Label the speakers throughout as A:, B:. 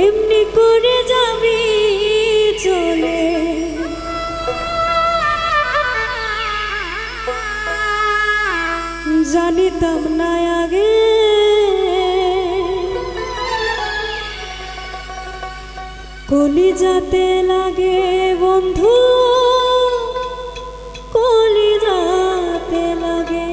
A: এমনি করে যাবি চলে, জানিতাম না আগে কলিজাতে লাগে বন্ধু, কলিজাতে লাগে।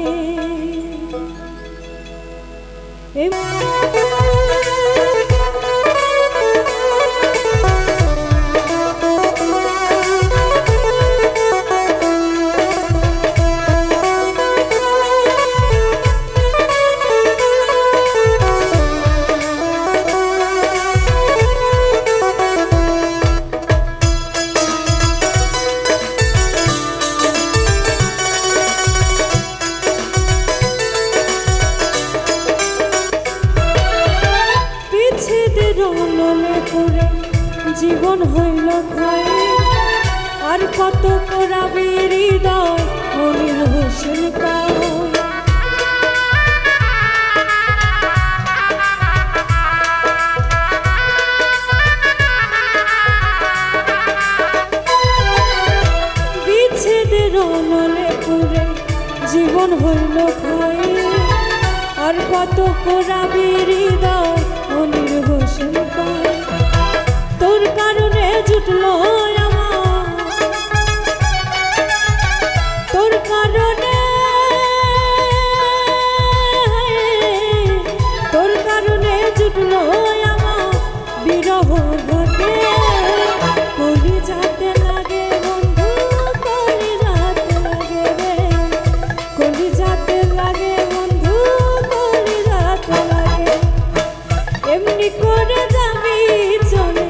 A: জীবন হইল ক্ষয়, আর কত করাবি হৃদয় মনির হোসেন পায়। বিচ্ছেদের অনলে পুরে জীবন হইল ক্ষয়, আর কত করাবি হৃদয় মনির হোসেন পায়। তোর কারণে জুটলো আমার, তোর কারণে, তোর কারণে জুটলো আমার বিরহ ঘটে। কলিজাতে লাগে বন্ধু, কলিজাতে লাগে রে, কলিজাতে লাগে বন্ধু, কলিজাতে লাগে। এমনি করে যাবি চলে,